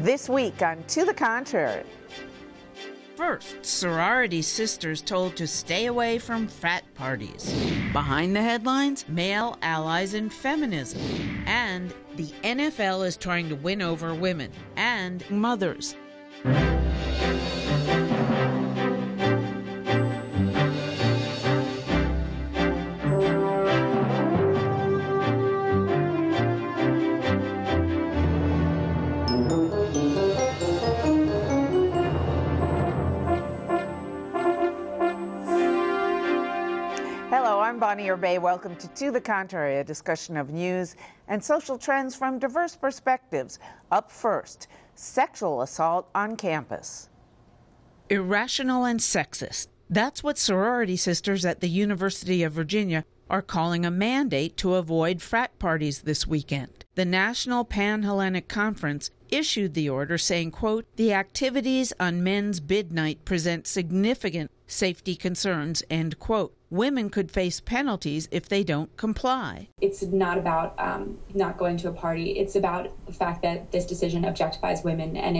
This week on To the Contrary. First, sorority sisters told to stay away from frat parties. Behind the headlines, male allies in feminism. And the NFL is trying to win over women and mothers. Bonnie Bay. Welcome to the Contrary, a discussion of news and social trends from diverse perspectives. Up first, sexual assault on campus. Irrational and sexist. That's what sorority sisters at the University of Virginia are calling a mandate to avoid frat parties this weekend. The National Pan-Hellenic Conference issued the order saying, quote, "The activities on men's bid night present significant safety concerns," end quote. Women could face penalties if they don't comply. It's not about not going to a party. It's about the fact that this decision objectifies women, and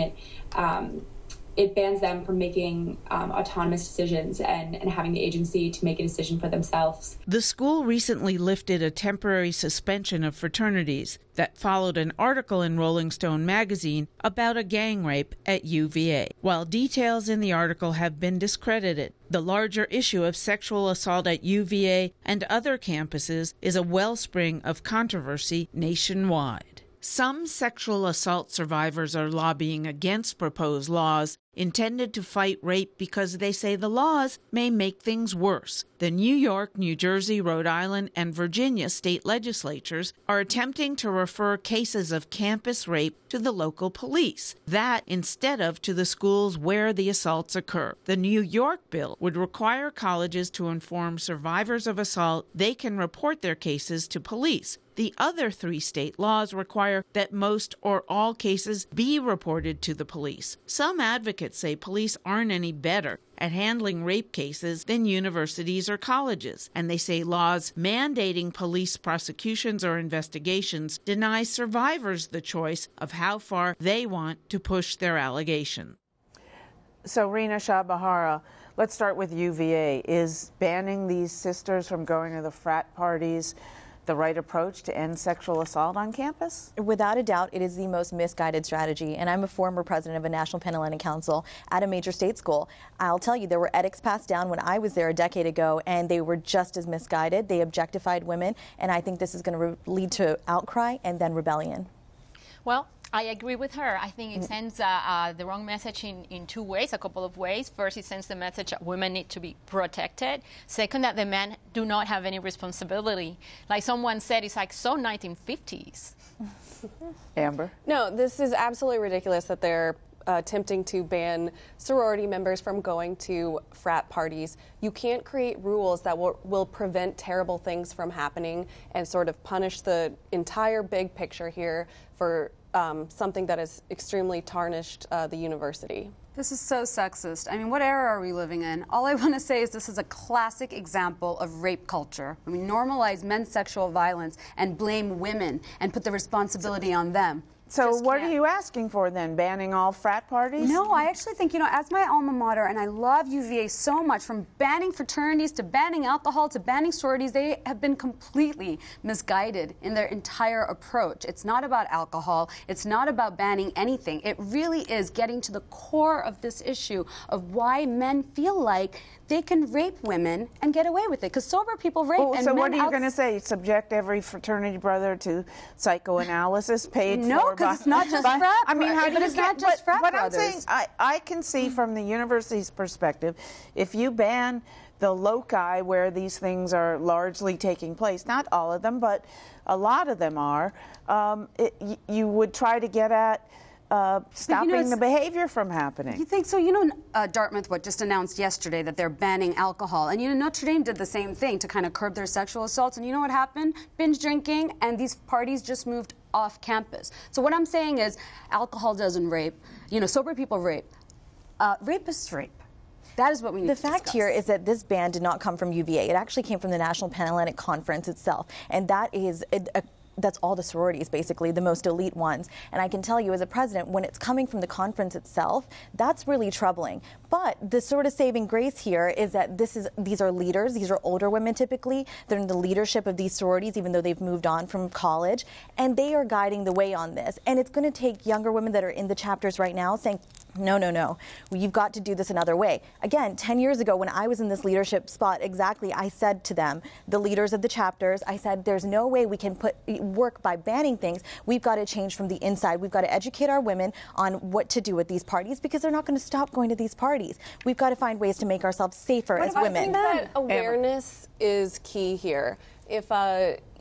it bans them from making autonomous decisions and having the agency to make a decision for themselves. The school recently lifted a temporary suspension of fraternities that followed an article in Rolling Stone magazine about a gang rape at UVA. While details in the article have been discredited, the larger issue of sexual assault at UVA and other campuses is a wellspring of controversy nationwide. Some sexual assault survivors are lobbying against proposed laws intended to fight rape because they say the laws may make things worse. The New York, New Jersey, Rhode Island, and Virginia state legislatures are attempting to refer cases of campus rape to the local police, that instead of to the schools where the assaults occur. The New York bill would require colleges to inform survivors of assault they can report their cases to police. The other 3 state laws require that most or all cases be reported to the police. Some advocates say police aren't any better at handling rape cases than universities or colleges, and they say laws mandating police prosecutions or investigations deny survivors the choice of how far they want to push their allegation. So, Rina Shah, let's start with UVA. Is banning these sisters from going to the frat parties the right approach to end sexual assault on campus? Without a doubt, it is the most misguided strategy. And I'm a former president of a National Pan-Hellenic Council at a major state school. I'll tell you, there were edicts passed down when I was there a decade ago, and they were just as misguided. They objectified women, and I think this is going to lead to outcry and then rebellion. Well, I agree with her. I think it sends the wrong message in 2 ways, a couple of ways. First, it sends the message that women need to be protected. Second, that the men do not have any responsibility. Like someone said, it's like so 1950s. Amber? No, this is absolutely ridiculous that they're attempting to ban sorority members from going to frat parties. You can't create rules that will prevent terrible things from happening and sort of punish the entire big picture here for something that has extremely tarnished the university. This is so sexist. I mean, what era are we living in? All I want to say is this is a classic example of rape culture. I mean, normalize men's sexual violence and blame women and put the responsibility on them. So what are you asking for then? Banning all frat parties? No, I actually think, as my alma mater, and I love UVA so much, from banning fraternities to banning alcohol to banning sororities, they have been completely misguided in their entire approach. It's not about alcohol. It's not about banning anything. It really is getting to the core of this issue of why men feel like they can rape women and get away with it, because sober people rape. Well, and so men what are you going to say? Subject every fraternity brother to psychoanalysis paid no, for? Because it's not just frat. I mean, how do you it's not just frat But brothers. I'm saying, I can see from the university's perspective, if you ban the loci where these things are largely taking place, not all of them, but a lot of them are, you would try to get at stopping the behavior from happening. You think so? Dartmouth just announced yesterday that they're banning alcohol. And Notre Dame did the same thing to kind of curb their sexual assaults. And you know what happened? Binge drinking, and these parties just moved off campus. So what I'm saying is alcohol doesn't rape. Sober people rape. Rapists rape. That is what we need to discuss. The fact here is that this ban did not come from UVA. It actually came from the National Pan-Hellenic Conference itself. And that is that's all the sororities, basically, the most elite ones. And I can tell you as a president, when it's coming from the conference itself, that's really troubling. But the sort of saving grace here is that these are leaders. These are older women typically. They're in the leadership of these sororities, even though they've moved on from college. And they are guiding the way on this. And it's going to take younger women that are in the chapters right now saying, no, no, no. You've got to do this another way. Again, 10 years ago when I was in this leadership spot, exactly, I said to them, the leaders of the chapters, I said, there's no way we can work by banning things. We've got to change from the inside. We've got to educate our women on what to do with these parties because they're not going to stop going to these parties. We've got to find ways to make ourselves safer as women. I think that awareness is key here. If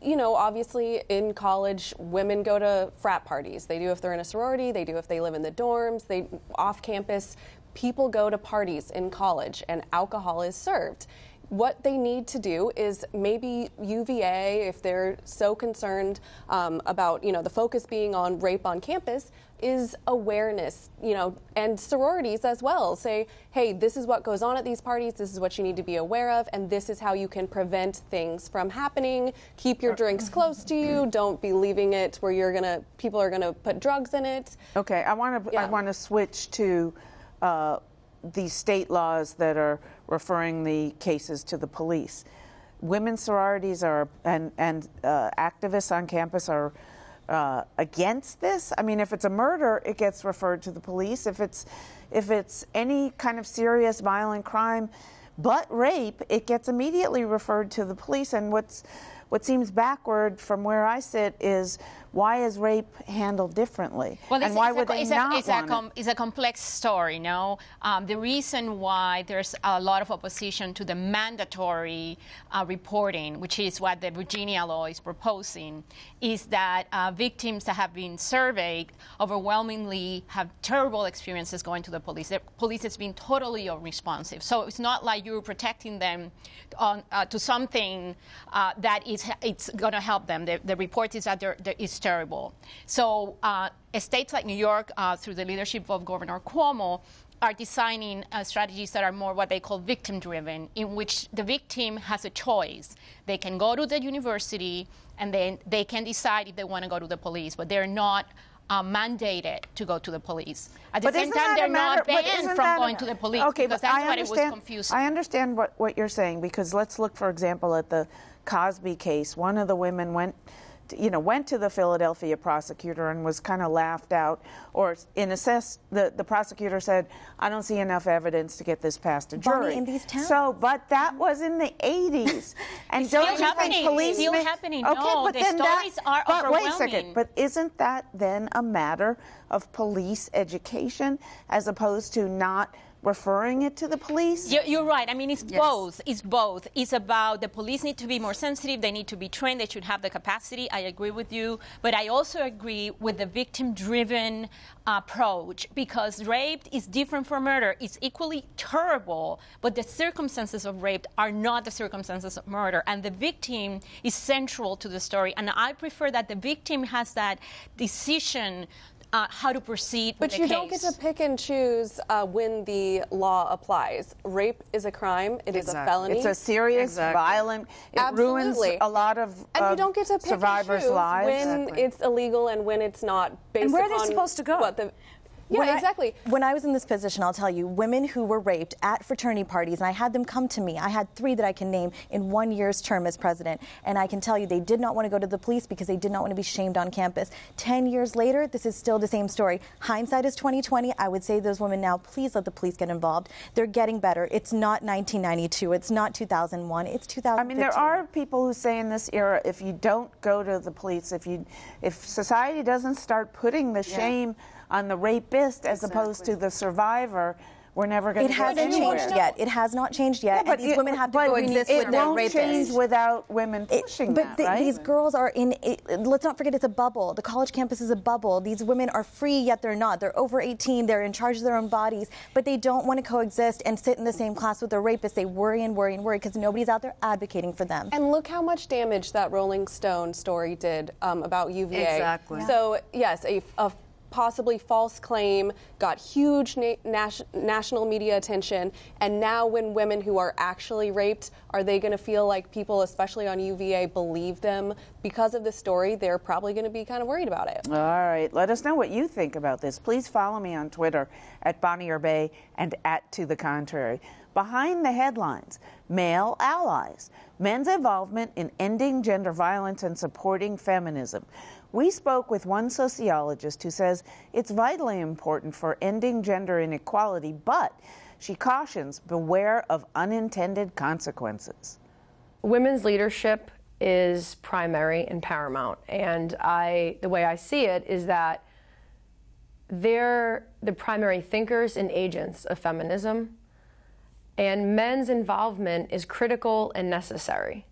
you know, obviously in college, women go to frat parties. They do if they're in a sorority, they do if they live in the dorms, they off campus. People go to parties in college and alcohol is served. What they need to do is maybe UVA, if they're so concerned about, you know, the focus being on rape on campus, is awareness, you know, and sororities as well. Say, hey, this is what goes on at these parties, this is what you need to be aware of, and this is how you can prevent things from happening. Keep your drinks close to you. Don't be leaving it where people are gonna put drugs in it. Okay, I want to switch to the state laws that are referring the cases to the police. Women's sororities and activists on campus are against this. I mean, if it's a murder, it gets referred to the police. If it's any kind of serious violent crime, but rape, it gets immediately referred to the police. And what seems backward from where I sit is, why is rape handled differently? Well, and why would they not want it? It's a complex story, no? The reason why there's a lot of opposition to the mandatory reporting, which is what the Virginia law is proposing, is that victims that have been surveyed overwhelmingly have terrible experiences going to the police. The police has been totally unresponsive. So it's not like you're protecting them to something that it's going to help them. The report is that it's terrible. So states like New York, through the leadership of Governor Cuomo, are designing strategies that are more what they call victim-driven, in which the victim has a choice. They can go to the university, and then they can decide if they want to go to the police, but they're not mandated to go to the police. At the same time, they're not banned from going to the police, okay, because that's what it was confusing. I understand what you're saying, because let's look, for example, at the Cosby case. One of the women went to the Philadelphia prosecutor and was kind of laughed out, or in a sense, the prosecutor said, I don't see enough evidence to get this past a jury. In these towns. So, but that was in the 80s. And it's don't still you think police... It's still happening. Okay, no, but the then stories are overwhelming. Wait a second, but isn't that then a matter of police education as opposed to not referring it to the police? You're right. I mean, it's both. It's both. It's about the police need to be more sensitive. They need to be trained. They should have the capacity. I agree with you. But I also agree with the victim-driven approach, because rape is different from murder. It's equally terrible, but the circumstances of rape are not the circumstances of murder. And the victim is central to the story. And I prefer that the victim has that decision how to proceed with the case. But you don't get to pick and choose when the law applies. Rape is a crime. It is a felony. It's a serious, violent. It ruins a lot of and you don't get to pick survivors' and choose lives. When it's illegal and when it's not. Based and where are upon they supposed to go? What the, Yeah, exactly. When I was in this position, I'll tell you, women who were raped at fraternity parties, and I had them come to me. I had 3 that I can name in 1 year's term as president. And I can tell you, they did not want to go to the police because they did not want to be shamed on campus. 10 years later, this is still the same story. Hindsight is 20/20. I would say to those women now, please let the police get involved. They're getting better. It's not 1992. It's not 2001. It's 2015. I mean, there are people who say in this era, if you don't go to the police, if society doesn't start putting the shame on the rapist as opposed to the survivor, we're never going to get anywhere. It hasn't changed yet. It has not changed yet. Yeah, and these women have to coexist with their rapists. It won't change without women pushing that, right? These girls are in, let's not forget, it's a bubble. The college campus is a bubble. These women are free, yet they're not. They're over 18. They're in charge of their own bodies, but they don't want to coexist and sit in the same class with their rapists. They worry and worry and worry because nobody's out there advocating for them. And look how much damage that Rolling Stone story did about UVA. Exactly. So, yes, a possibly false claim, got huge national media attention, and now when women who are actually raped, are they going to feel like people, especially on UVA, believe them? Because of this story, they're probably going to be kind of worried about it. All right, let us know what you think about this. Please follow me on Twitter at Bonnier Bay and at To The Contrary. Behind the headlines, male allies, men's involvement in ending gender violence and supporting feminism. We spoke with one sociologist who says it's vitally important for ending gender inequality, but she cautions beware of unintended consequences. Women's leadership is primary and paramount, and the way I see it is that they're the primary thinkers and agents of feminism, and men's involvement is critical and necessary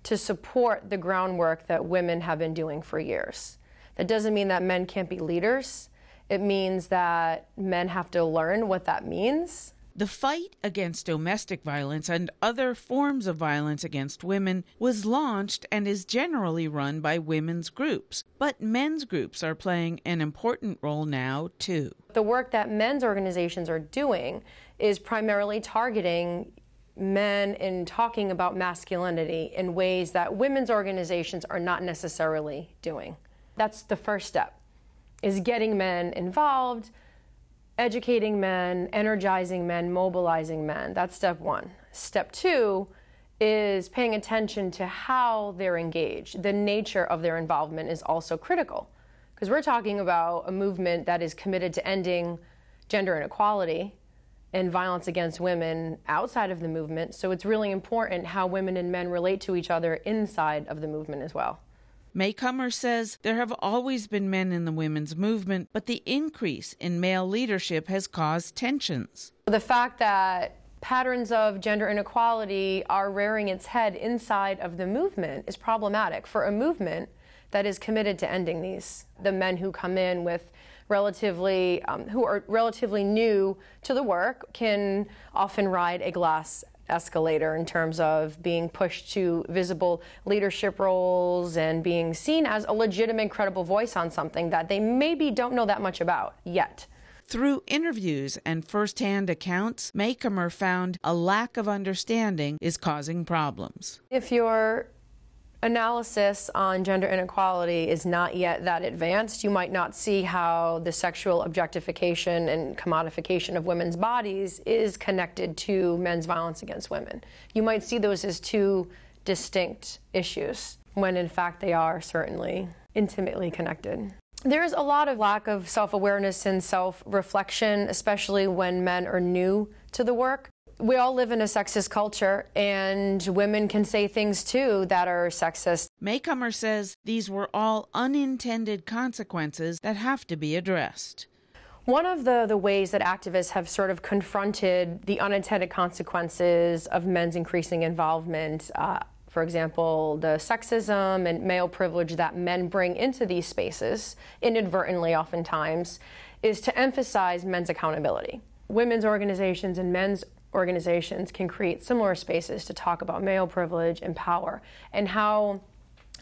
to support the groundwork that women have been doing for years. That doesn't mean that men can't be leaders. It means that men have to learn what that means. The fight against domestic violence and other forms of violence against women was launched and is generally run by women's groups. But men's groups are playing an important role now, too. The work that men's organizations are doing is primarily targeting men in talking about masculinity in ways that women's organizations are not necessarily doing. That's the first step, is getting men involved, educating men, energizing men, mobilizing men. That's step one. Step two is paying attention to how they're engaged. The nature of their involvement is also critical, because we're talking about a movement that is committed to ending gender inequality and violence against women outside of the movement. So it's really important how women and men relate to each other inside of the movement as well. May Kummer says there have always been men in the women's movement, but the increase in male leadership has caused tensions. The fact that patterns of gender inequality are rearing its head inside of the movement is problematic for a movement that is committed to ending these. The men who come in with who are relatively new to the work can often ride a glass escalator in terms of being pushed to visible leadership roles and being seen as a legitimate, credible voice on something that they maybe don't know that much about yet. Through interviews and first-hand accounts, May Kummer found a lack of understanding is causing problems. If your analysis on gender inequality is not yet that advanced, you might not see how the sexual objectification and commodification of women's bodies is connected to men's violence against women. You might see those as two distinct issues, when in fact they are certainly intimately connected. There's a lot of lack of self-awareness and self-reflection, especially when men are new to the work. We all live in a sexist culture, and women can say things, too, that are sexist. May Kummer says these were all unintended consequences that have to be addressed. One of the ways that activists have sort of confronted the unintended consequences of men's increasing involvement, for example, the sexism and male privilege that men bring into these spaces, inadvertently oftentimes, is to emphasize men's accountability. Women's organizations and men's organizations can create similar spaces to talk about male privilege and power, and how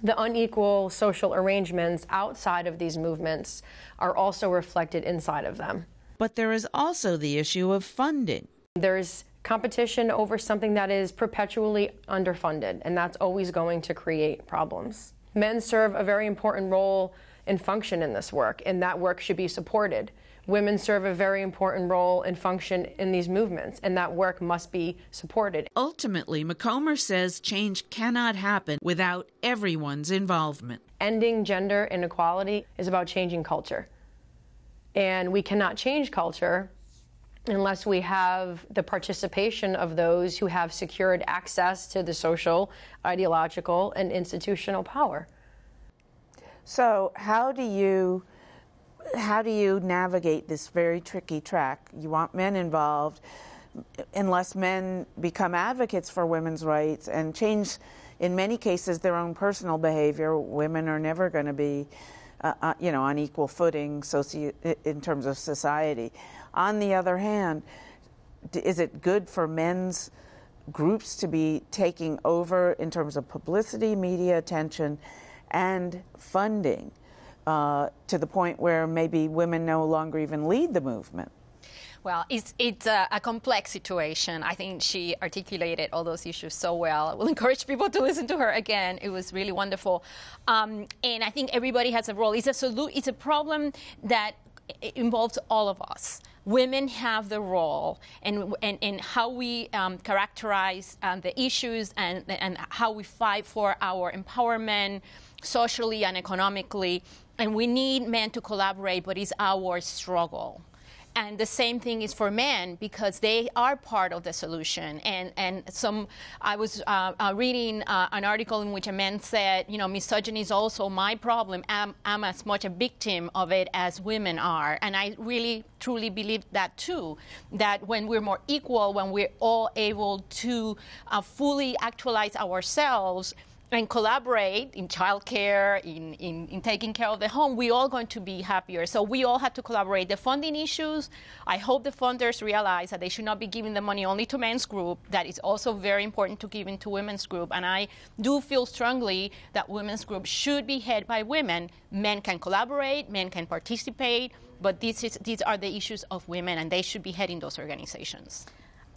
the unequal social arrangements outside of these movements are also reflected inside of them. But there is also the issue of funding. There's competition over something that is perpetually underfunded, and that's always going to create problems. Men serve a very important role and function in this work, and that work should be supported. Women serve a very important role and function in these movements, and that work must be supported. Ultimately, McComber says change cannot happen without everyone's involvement. Ending gender inequality is about changing culture. And we cannot change culture unless we have the participation of those who have secured access to the social, ideological, and institutional power. So how do you navigate this very tricky track? You want men involved. Unless men become advocates for women's rights and change, in many cases, their own personal behavior, women are never going to be, on equal footing in terms of society. On the other hand, is it good for men's groups to be taking over in terms of publicity, media attention, and funding to the point where maybe women no longer even lead the movement? Well, it's a complex situation. I think she articulated all those issues so well. I will encourage people to listen to her again. It was really wonderful. And I think everybody has a role. It's a problem that involves all of us. Women have the role, and how we characterize the issues and how we fight for our empowerment socially and economically. And we need men to collaborate, but it's our struggle. And the same thing is for men, because they are part of the solution. I was reading an article in which a man said, misogyny is also my problem. I'm as much a victim of it as women are. And I really, truly believe that too, that when we're more equal, when we're all able to fully actualize ourselves, and collaborate in childcare, in taking care of the home, we're all going to be happier. So we all have to collaborate. The funding issues, I hope the funders realize that they should not be giving the money only to men's group. That is also very important to give into women's group. And I do feel strongly that women's group should be headed by women. Men can collaborate, men can participate, but these are the issues of women, and they should be heading those organizations.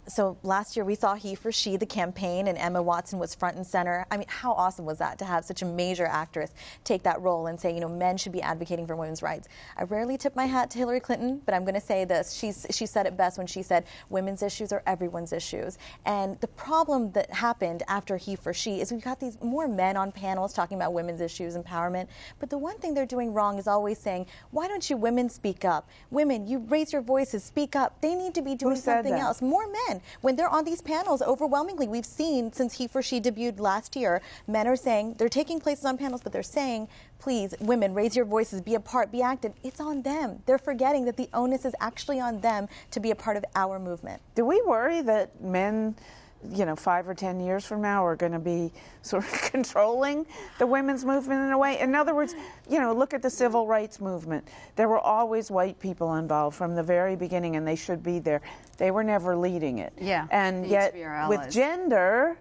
So last year we saw He for She, the campaign, and Emma Watson was front and center. I mean, how awesome was that to have such a major actress take that role and say, men should be advocating for women's rights. I rarely tip my hat to Hillary Clinton, but I'm going to say this. She said it best when she said, women's issues are everyone's issues. And the problem that happened after He for She is we've got these more men on panels talking about women's issues, empowerment. But the one thing they're doing wrong is always saying, why don't you women speak up? Women, you raise your voices, speak up. They need to be doing something else. More men. When they're on these panels, overwhelmingly, we've seen since He for She debuted last year, men are saying, they're taking places on panels, but they're saying, please, women, raise your voices, be a part, be active. It's on them. They're forgetting that the onus is actually on them to be a part of our movement. Do we worry that men, 5 or 10 years from now are going to be sort of controlling the women's movement in a way? In other words, look at the civil rights movement. There were always white people involved from the very beginning, and they should be there. They were never leading it. Yeah. And yet, with gender...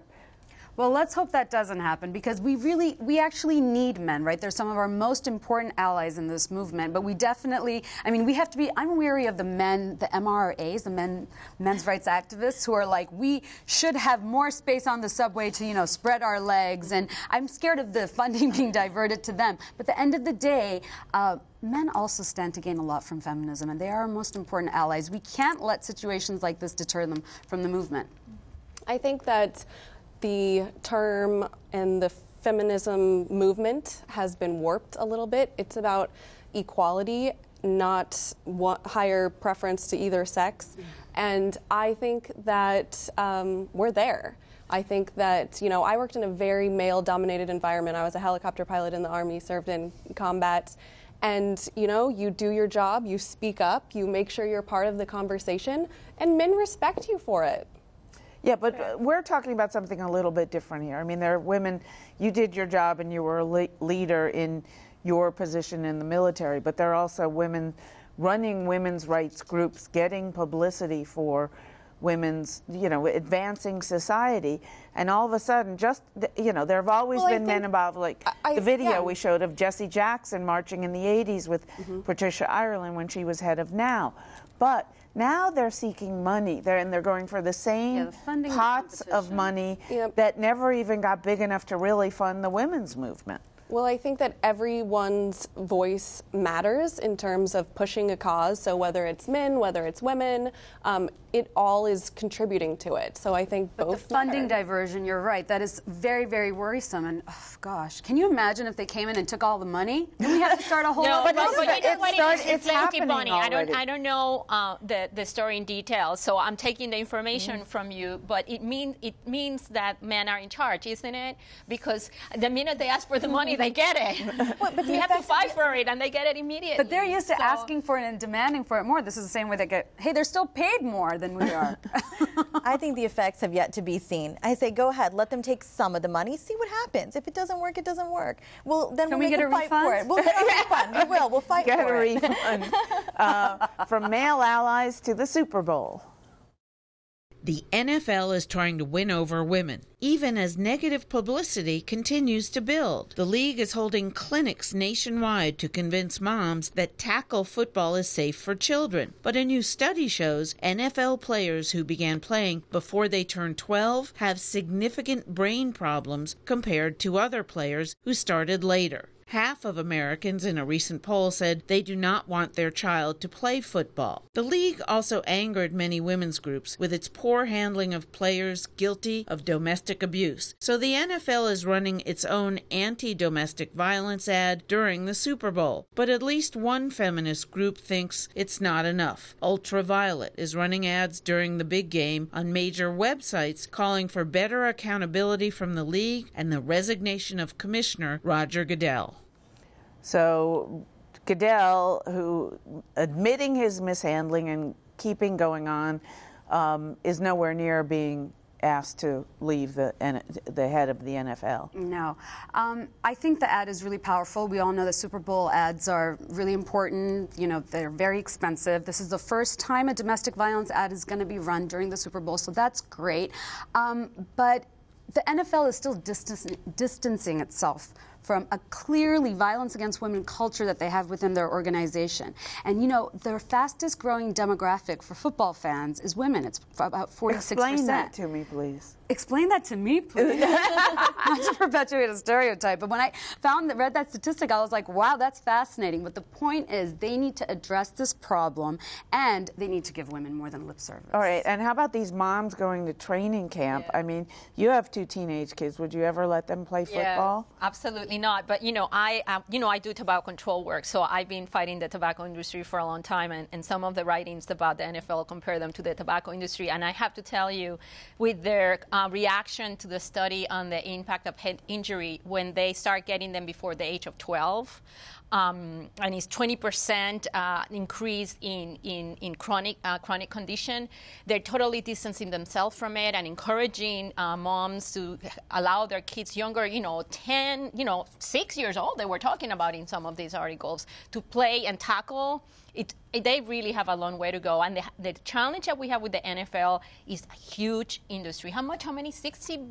Well, let's hope that doesn't happen, because we actually need men, right? They're some of our most important allies in this movement, but we definitely, we have to be, I'm weary of the men, the MRAs, the men's rights activists who are like, we should have more space on the subway to, spread our legs, and I'm scared of the funding being diverted to them. But at the end of the day, men also stand to gain a lot from feminism, and they are our most important allies. We can't let situations like this deter them from the movement. I think that the term and the feminism movement has been warped a little bit. It's about equality, not higher preference to either sex. And I think that we're there. I think that, I worked in a very male-dominated environment. I was a helicopter pilot in the Army, served in combat. And, you do your job, you speak up, you make sure you're part of the conversation, and men respect you for it. Yeah, but we're talking about something a little bit different here. There are women, you did your job and you were a leader in your position in the military, but there are also women running women's rights groups, getting publicity for women's, advancing society. And all of a sudden, there have always been men involved, like the video we showed of Jesse Jackson marching in the 80s with Patricia Ireland when she was head of NOW. But now they're seeking money, they're going for the same pots of money that never even got big enough to really fund the women's movement. Well, I think that everyone's voice matters in terms of pushing a cause. So whether it's men, whether it's women, it all is contributing to it. So I think both the funding diversion, you're right, that is very, very worrisome. And gosh, can you imagine if they came in and took all the money? Then we have to start a whole other it's happening already. I don't know the story in detail, so I'm taking the information from you. But it means that men are in charge, isn't it? Because the minute they ask for the money, they get it. But we have to fight for it, and they get it immediately. But they're used to asking for it and demanding for it more. This is the same way they get, hey, they're still paid more than we are. I think the effects have yet to be seen. I say, go ahead, let them take some of the money, see what happens. If it doesn't work, it doesn't work. Well, then we'll get a fight for it. We'll get a refund. We will. We'll fight for it. Get a refund. From male allies to the Super Bowl. The NFL is trying to win over women, even as negative publicity continues to build. The league is holding clinics nationwide to convince moms that tackle football is safe for children. But a new study shows NFL players who began playing before they turned 12 have significant brain problems compared to other players who started later. Half of Americans in a recent poll said they do not want their child to play football. The league also angered many women's groups with its poor handling of players guilty of domestic abuse. So the NFL is running its own anti-domestic violence ad during the Super Bowl. But at least one feminist group thinks it's not enough. Ultraviolet is running ads during the big game on major websites calling for better accountability from the league and the resignation of Commissioner Roger Goodell. So Goodell, who admitting his mishandling and keeping going on, is nowhere near being asked to leave the head of the NFL. No. I think the ad is really powerful. We all know that Super Bowl ads are really important. You know, they're very expensive. This is the first time a domestic violence ad is going to be run during the Super Bowl, so that's great. But the NFL is still distancing itself from a clearly violence against women culture that they have within their organization. And you know, their fastest growing demographic for football fans is women. It's about 46%. Explain that to me, please. Explain that to me, please. Not to perpetuate a stereotype, but when I read that statistic, I was like, wow, that's fascinating. But the point is, they need to address this problem, and they need to give women more than lip service. All right, and how about these moms going to training camp? Yeah. I mean, you have 2 teenage kids. Would you ever let them play football? Yeah, absolutely not. But I do tobacco control work, so I've been fighting the tobacco industry for a long time, and some of the writings about the NFL compare them to the tobacco industry. And I have to tell you, with their reaction to the study on the impact of head injury when they start getting them before the age of 12, and it's 20% increase in chronic condition. They're totally distancing themselves from it and encouraging moms to allow their kids younger, 10, 6 years old, they were talking about in some of these articles, to play and tackle. They really have a long way to go. And the challenge that we have with the NFL is a huge industry. How many? $65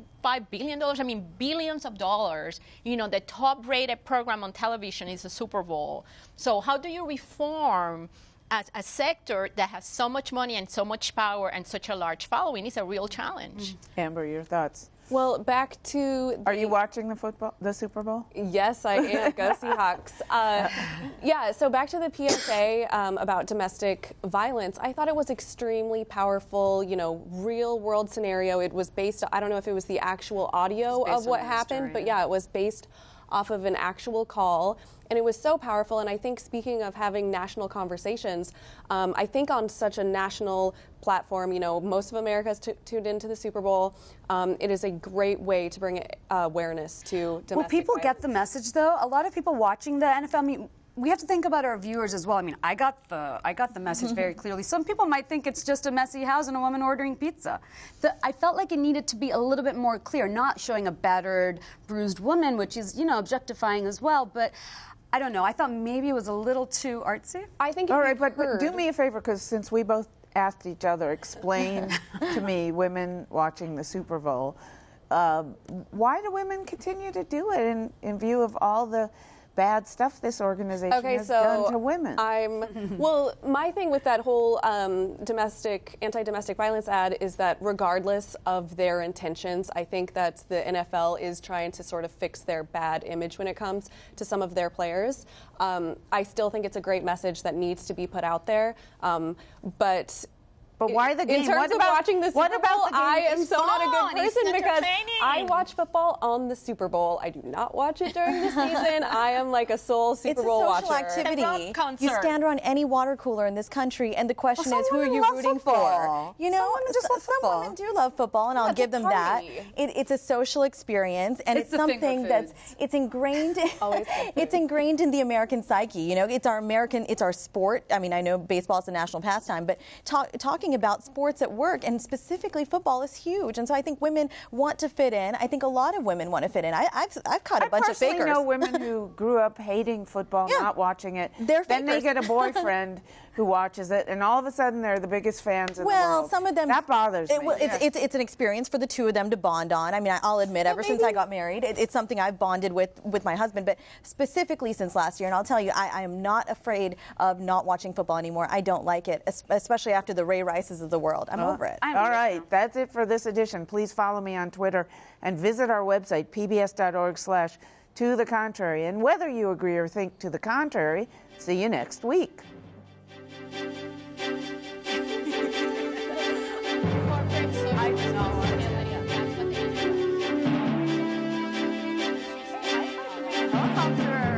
billion? I mean, billions of dollars. The top-rated program on television is the Super Bowl. So how do you reform a sector that has so much money and so much power and such a large following? It's a real challenge. Amber, your thoughts? Well, back to... Are you watching the Super Bowl? Yes, I am. Go Seahawks. Yeah, so back to the PSA about domestic violence. I thought it was extremely powerful, real-world scenario. It was based, I don't know if it was the actual audio of what happened, but yeah, it was based off of an actual call. And it was so powerful. And I think, speaking of having national conversations, I think on such a national platform, most of America has tuned into the Super Bowl. It is a great way to bring awareness to domestic Will people violence. get the message, though? A lot of people watching the NFL, I mean, we have to think about our viewers as well. I mean, I got the message very clearly. Some people might think it's just a messy house and a woman ordering pizza. I felt like it needed to be a little bit more clear, not showing a battered, bruised woman, which is, objectifying as well, but I don't know. I thought maybe it was a little too artsy. I think. All right, but do me a favor, because since we both asked each other, explain to me, women watching the Super Bowl, why do women continue to do it in view of all the bad stuff this organization has done to women? Well, my thing with that whole anti-domestic violence ad is that regardless of their intentions, I think that the NFL is trying to sort of fix their bad image when it comes to some of their players. I still think it's a great message that needs to be put out there, But why the game? In terms of watching the Super Bowl, I am so not a good person because I watch football on the Super Bowl. I do not watch it during the season. I am like a sole Super Bowl watcher. It's a social activity. You stand around any water cooler in this country, and the question is, who are you rooting for? Some women do love football, and I'll give them that. It's a social experience, and it's something that's ingrained. It's ingrained in the American psyche. It's our sport. I mean, I know baseball is a national pastime, but talking talking about sports at work, and specifically football is huge. And so I think women want to fit in. I think a lot of women want to fit in. I've caught a bunch of fakers. I know women who grew up hating football, not watching it. Then they get a boyfriend who watches it, and all of a sudden they're the biggest fans in the world. Well, some of them. That bothers me. It's an experience for the two of them to bond on. I mean, I'll admit, ever since I got married, it's something I've bonded with my husband, but specifically since last year. And I'll tell you, I am not afraid of not watching football anymore. I don't like it, especially after the Ray Rices of the world. I'm over it. All right, that's it for this edition. Please follow me on Twitter and visit our website, pbs.org/to the contrary. And whether you agree or think to the contrary, see you next week. Helicopter.